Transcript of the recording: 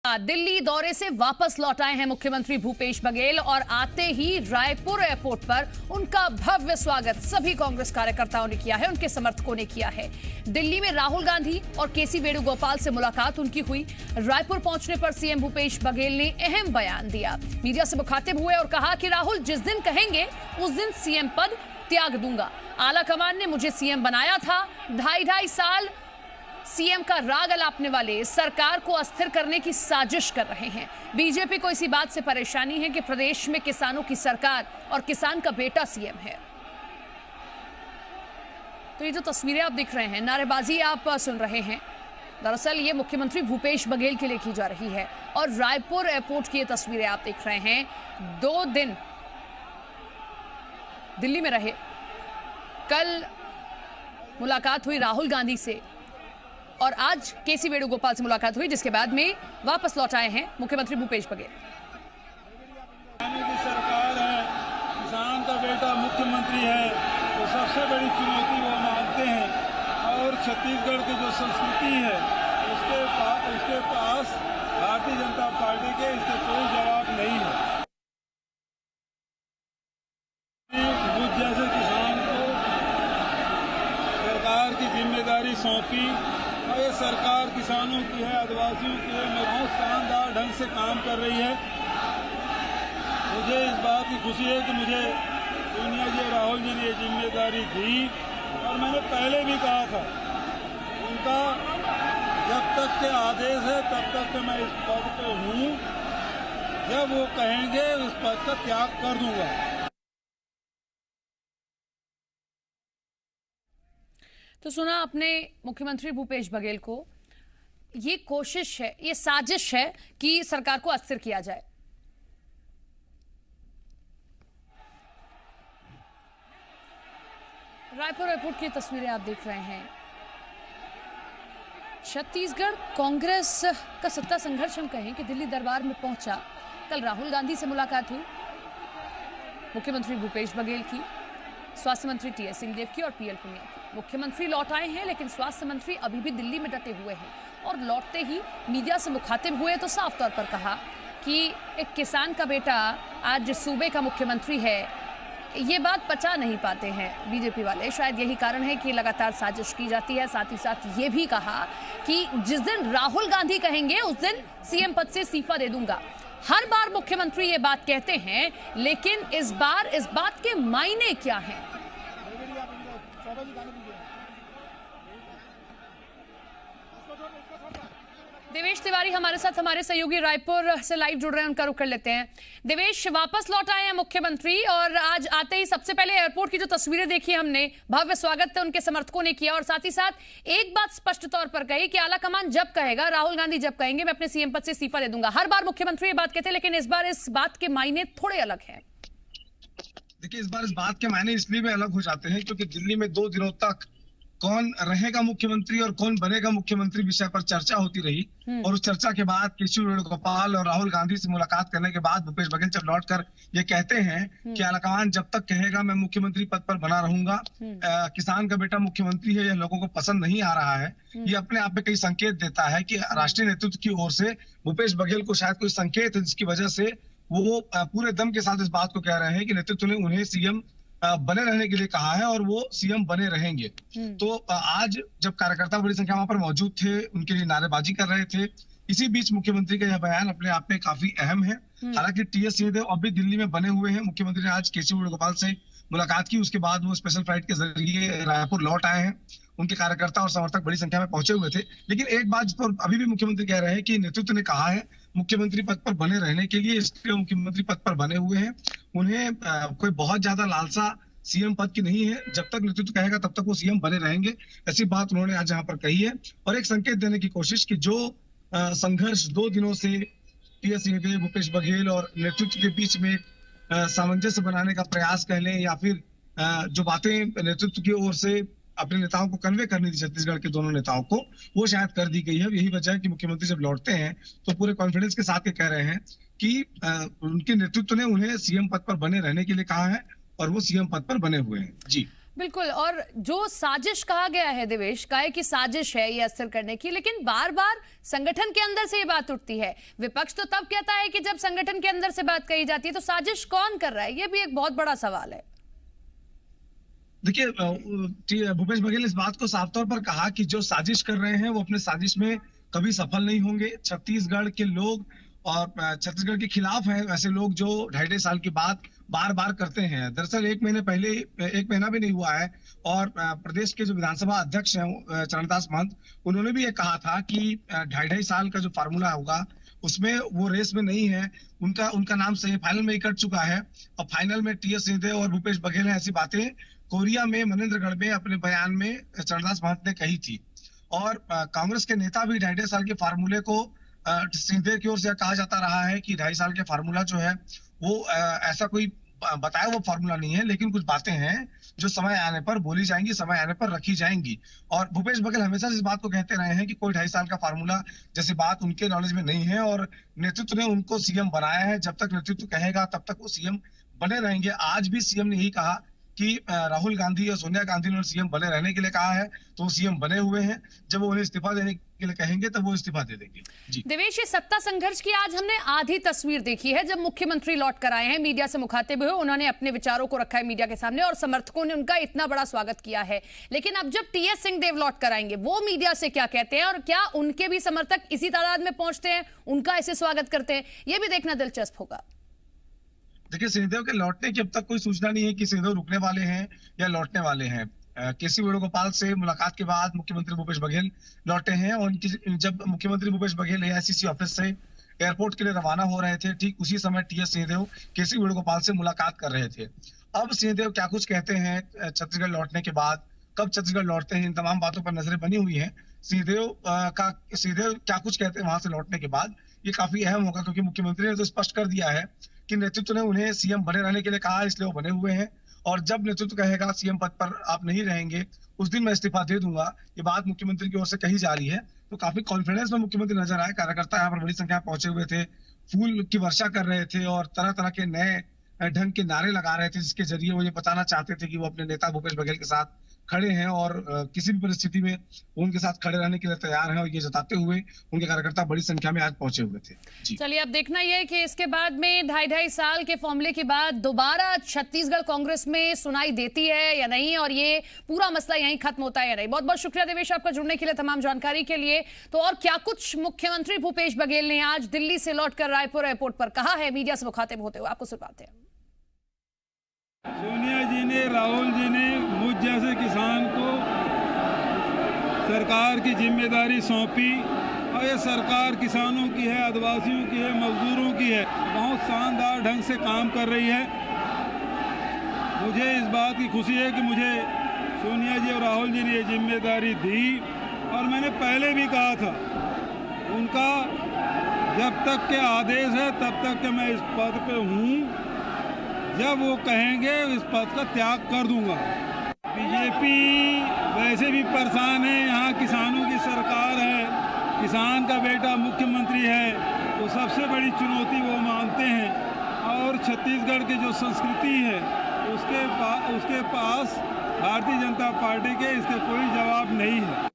दिल्ली दौरे से वापस लौट आए हैं मुख्यमंत्री भूपेश बघेल और आते ही रायपुर एयरपोर्ट पर उनका भव्य स्वागत सभी कांग्रेस कार्यकर्ताओं ने किया है, उनके समर्थकों ने किया है। दिल्ली में राहुल गांधी और केसी वेणुगोपाल से मुलाकात उनकी हुई। रायपुर पहुंचने पर सीएम भूपेश बघेल ने अहम बयान दिया, मीडिया से मुखातिब हुए और कहा कि राहुल जिस दिन कहेंगे उस दिन सीएम पद त्याग दूंगा। आला कमान ने मुझे सीएम बनाया था। 2.5 साल सीएम का राग अलापने वाले सरकार को अस्थिर करने की साजिश कर रहे हैं। बीजेपी को इसी बात से परेशानी है कि प्रदेश में किसानों की सरकार और किसान का बेटा सीएम है। तो ये जो तस्वीरें आप देख रहे हैं, नारेबाजी आप सुन रहे हैं, दरअसल ये मुख्यमंत्री भूपेश बघेल के लिए की जा रही है। और रायपुर एयरपोर्ट की ये तस्वीरें आप देख रहे हैं। 2 दिन दिल्ली में रहे, कल मुलाकात हुई राहुल गांधी से और आज केसी वेणुगोपाल से मुलाकात हुई, जिसके बाद में वापस लौट आए हैं मुख्यमंत्री भूपेश बघेल। की सरकार है, किसान का बेटा मुख्यमंत्री है, तो सबसे बड़ी चुनौती वो मानते हैं। और छत्तीसगढ़ की जो संस्कृति है उसके पास भारतीय जनता पार्टी के इसके कोई जवाब नहीं है। मुझ जैसे किसान को सरकार की जिम्मेदारी सौंपी, ये सरकार किसानों की है, आदिवासियों की है, बहुत शानदार ढंग से काम कर रही है। मुझे इस बात की खुशी है कि मुझे सोनिया जी और राहुल जी ने ये जिम्मेदारी दी। और मैंने पहले भी कहा था, उनका जब तक के आदेश है तब तक के मैं इस पद पे हूँ, जब वो कहेंगे उस पद का त्याग कर दूंगा। तो सुना अपने मुख्यमंत्री भूपेश बघेल को, ये कोशिश है, ये साजिश है कि सरकार को अस्थिर किया जाए। रायपुर एयरपोर्ट की तस्वीरें आप देख रहे हैं। छत्तीसगढ़ कांग्रेस का सत्ता संघर्ष हम कहें कि दिल्ली दरबार में पहुंचा। कल राहुल गांधी से मुलाकात हुई, मुख्यमंत्री भूपेश बघेल की, स्वास्थ्य मंत्री टीएस सिंहदेव की और पीएल पुनिया की। मुख्यमंत्री लौट आए हैं, लेकिन स्वास्थ्य मंत्री अभी भी दिल्ली में डटे हुए हैं और लौटते ही मीडिया से मुखातिब हुए तो साफ तौर पर कहा कि एक किसान का बेटा आज सूबे का मुख्यमंत्री है। ये बात पचा नहीं पाते हैं बीजेपी वाले, शायद यही कारण है कि लगातार साजिश की जाती है। साथ ही साथ ये भी कहा कि जिस दिन राहुल गांधी कहेंगे उस दिन सीएम पद से इस्तीफा दे दूंगा। हर बार मुख्यमंत्री ये बात कहते हैं, लेकिन इस बार इस बात के मायने क्या हैं? देवेश तिवारी हमारे साथ, हमारे सहयोगी रायपुर से लाइव जुड़ रहे हैं, उनका रुख कर लेते हैं। देवेश, वापस लौट आए हैं मुख्यमंत्री और आज आते ही सबसे पहले एयरपोर्ट की जो तस्वीरें देखी हमने, भव्य स्वागत उनके समर्थकों ने किया और साथ ही साथ एक बात स्पष्ट तौर पर कही कि आला कमान जब कहेगा, राहुल गांधी जब कहेंगे, मैं अपने सीएम पद से इस्तीफा दे दूंगा। हर बार मुख्यमंत्री ये बात कहते हैं, लेकिन इस बार इस बात के मायने थोड़े अलग है। देखिए, इस बार इस बात के मायने इसलिए भी अलग हो जाते हैं क्योंकि दिल्ली में 2 दिनों तक कौन रहेगा मुख्यमंत्री और कौन बनेगा मुख्यमंत्री विषय पर चर्चा होती रही। और उस चर्चा के बाद केसी वेणुगोपाल और राहुल गांधी से मुलाकात करने के बाद भूपेश बघेल जब लौटकर ये कहते हैं कि आलाकमान जब तक कहेगा मैं मुख्यमंत्री पद पर बना रहूंगा, किसान का बेटा मुख्यमंत्री है, यह लोगों को पसंद नहीं आ रहा है। ये अपने आप में कई संकेत देता है कि राष्ट्रीय नेतृत्व की ओर से भूपेश बघेल को शायद कोई संकेत है, जिसकी वजह से वो पूरे दम के साथ इस बात को कह रहे हैं कि नेतृत्व ने उन्हें सीएम बने रहने के लिए कहा है और वो सीएम बने रहेंगे। तो आज जब कार्यकर्ता बड़ी संख्या वहां पर मौजूद थे, उनके लिए नारेबाजी कर रहे थे। इसी बीच मुख्यमंत्री का यह बयान अपने आप में काफी अहम है। हालांकि टीएस सिंहदेव अभी दिल्ली में बने हुए हैं। मुख्यमंत्री ने आज केसी वेणुगोपाल से मुलाकात की, उसके बाद वो स्पेशल फ्लाइट के जरिए रायपुर लौट आए हैं। उनके कार्यकर्ता और समर्थक बड़ी संख्या में पहुंचे हुए थे। लेकिन एक बात पर अभी भी मुख्यमंत्री कह रहे हैं कि नेतृत्व ने कहा है मुख्यमंत्री पद पर बने रहने के लिए, इसलिए मुख्यमंत्री पद पर बने हुए हैं। उन्हें कोई बहुत ज्यादा लालसा सीएम पद की नहीं है। जब तक नेतृत्व कहेगा तब तक वो सीएम बने रहेंगे, ऐसी बात उन्होंने आज यहाँ पर कही है। और एक संकेत देने की कोशिश कि जो संघर्ष 2 दिनों से टीएस सिंहदेव, भूपेश बघेल और नेतृत्व के बीच में सामंजस्य बनाने का प्रयास कह लें, या फिर जो बातें नेतृत्व की ओर से अपने नेताओं को कन्वे करनी थी, छत्तीसगढ़ के दोनों नेताओं को, वो शायद कर दी गई है। यही वजह है कि मुख्यमंत्री जब लौटते हैं तो पूरे कॉन्फिडेंस के साथ ये कह रहे हैं कि उनके नेतृत्व ने उन्हें सीएम पद पर बने रहने के लिए कहा है और वो सीएम पद पर बने हुए हैं। जी बिल्कुल। और जो साजिश कहा गया है देवेश, का है कि साजिश है ये अस्थिर करने की, लेकिन बार बार संगठन के अंदर से ये बात उठती है। विपक्ष तो तब कहता है कि जब संगठन के अंदर से बात कही जाती है, तो साजिश कौन कर रहा है, ये भी एक बहुत बड़ा सवाल है। देखिए, भूपेश बघेल इस बात को साफ तौर पर कहा कि जो साजिश कर रहे हैं वो अपने साजिश में कभी सफल नहीं होंगे। छत्तीसगढ़ के लोग और छत्तीसगढ़ के खिलाफ हैं ऐसे लोग जो 2.5 साल की बात बार बार करते हैं। दरअसल 1 महीने पहले, 1 महीना भी नहीं हुआ है, और प्रदेश के जो विधानसभा अध्यक्ष हैं चरणदास महंत, उन्होंने भी ये कहा था कि 2.5 साल का जो फार्मूला होगा उसमें वो रेस में नहीं है। उनका नाम सेमीफाइनल में ही कट चुका है, और फाइनल में टीएस सिंहदेव और भूपेश बघेल हैं। ऐसी बातें कोरिया में मनेंद्रगढ़ में अपने बयान में चरणदास महंत ने कही थी। और कांग्रेस के नेता भी 2.5 साल के फार्मूले को, सिंहदेव की ओर से कहा जाता रहा है कि 2.5 साल के फार्मूला जो है वो ऐसा कोई बताया वो फार्मूला नहीं है, लेकिन कुछ बातें हैं जो समय आने पर बोली जाएंगी, समय आने पर रखी जाएंगी। और भूपेश बघेल हमेशा इस बात को कहते रहे हैं कि कोई 2.5 साल का फार्मूला जैसी बात उनके नॉलेज में नहीं है, और नेतृत्व ने उनको सीएम बनाया है। जब तक नेतृत्व कहेगा तब तक वो सीएम बने रहेंगे। आज भी सीएम ने यही कहा कि राहुल गांधी और सोनिया गांधी ने सीएम बने रहने के लिए कहा है, तो वो सीएम बने हुए हैं। जब वो उन्हें इस्तीफा देने के लिए कहेंगे तब वो इस्तीफा दे देंगे। जी देवेश, ये सत्ता संघर्ष की आज हमने आधी तस्वीर देखी है। जब मुख्यमंत्री लौट कर आए हैं, मीडिया से मुखातिब हुए, उन्होंने अपने विचारों को रखा है मीडिया के सामने और समर्थकों ने उनका इतना बड़ा स्वागत किया है। लेकिन अब जब टीएस सिंहदेव लौट कर आएंगे, वो मीडिया से क्या कहते हैं, और क्या उनके भी समर्थक इसी तादाद में पहुंचते हैं, उनका ऐसे स्वागत करते हैं, ये भी देखना दिलचस्प होगा। देखिए, सिंहदेव के लौटने की अब तक कोई सूचना नहीं है कि सिंहदेव रुकने वाले हैं या लौटने वाले हैं। केसी वेणुगोपाल से मुलाकात के बाद मुख्यमंत्री भूपेश बघेल लौटे हैं, और जब मुख्यमंत्री भूपेश बघेल एआईसीसी ऑफिस से एयरपोर्ट के लिए रवाना हो रहे थे, ठीक उसी समय टीएस सिंहदेव केसी वेणुगोपाल से मुलाकात कर रहे थे। अब सिंहदेव क्या कुछ कहते हैं छत्तीसगढ़ लौटने के बाद, कब छत्तीसगढ़ लौटते हैं, इन तमाम बातों पर नजरें बनी हुई है। सिंहदेव क्या कुछ कहते हैं वहां से लौटने के बाद, ये काफी अहम होगा, क्योंकि मुख्यमंत्री ने तो स्पष्ट कर दिया है कि नेतृत्व ने उन्हें सीएम बने रहने के लिए कहा, इसलिए वो बने हुए हैं। और जब नेतृत्व कहेगा सीएम पद पर आप नहीं रहेंगे, उस दिन मैं इस्तीफा दे दूंगा, ये बात मुख्यमंत्री की ओर से कही जा रही है। तो काफी कॉन्फिडेंस में मुख्यमंत्री नजर आए। कार्यकर्ता यहाँ पर बड़ी संख्या में पहुंचे हुए थे, फूल की वर्षा कर रहे थे और तरह तरह के नए ढंग के नारे लगा रहे थे, जिसके जरिए वो ये बताना चाहते थे कि वो अपने नेता भूपेश बघेल के साथ खड़े हैं और किसी भी परिस्थिति में उनके साथ खड़े रहने के लिए तैयार हैं। और ये जताते हुए उनके कार्यकर्ता बड़ी संख्या में आज पहुंचे हुए थे। चलिए, अब देखना यह है कि इसके बाद में 2.5 साल के फॉर्मूले के बाद दोबारा छत्तीसगढ़ कांग्रेस में सुनाई देती है या नहीं, और ये पूरा मसला यहीं खत्म होता है या नहीं। बहुत बहुत शुक्रिया देवेश आपका जुड़ने के लिए, तमाम जानकारी के लिए। तो और क्या कुछ मुख्यमंत्री भूपेश बघेल ने आज दिल्ली से लौटकर रायपुर एयरपोर्ट पर कहा है मीडिया से मुखातिब होते हुए, आपको सुनवाते हैं। सोनिया जी ने, राहुल जी ने मुझ जैसे किसान को सरकार की जिम्मेदारी सौंपी, और ये सरकार किसानों की है, आदिवासियों की है, मजदूरों की है, बहुत शानदार ढंग से काम कर रही है। मुझे इस बात की खुशी है कि मुझे सोनिया जी और राहुल जी ने ये जिम्मेदारी दी, और मैंने पहले भी कहा था, उनका जब तक के आदेश है तब तक के मैं इस पद पे हूँ, जब वो कहेंगे इस पद का त्याग कर दूंगा। बीजेपी वैसे भी परेशान है, यहाँ किसानों की सरकार है, किसान का बेटा मुख्यमंत्री है, तो सबसे बड़ी चुनौती वो मानते हैं। और छत्तीसगढ़ की जो संस्कृति है उसके पास भारतीय जनता पार्टी के इसके कोई जवाब नहीं है।